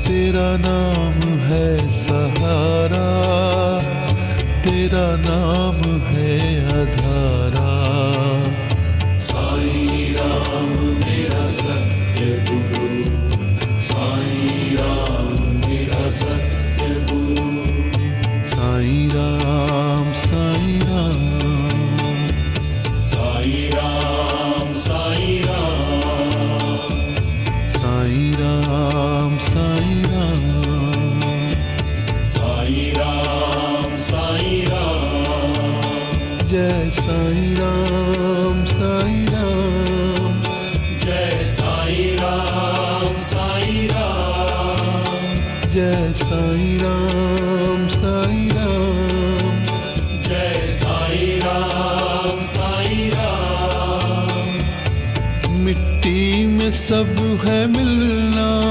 तेरा नाम है सहारा, तेरा नाम है आधारा। साईं राम मेरा सत्य गुरु, साईं राम मेरा सत्य गुरु। साईं राम साईं राम, साईं राम साईं राम, साईं राम साईं राम, साईं राम साईं राम। जय साईं राम साईं राम, जय साईं राम साईं राम, जय साईं राम साईं राम, जय साईं राम साईं राम। मिट्टी में सब है मिलना,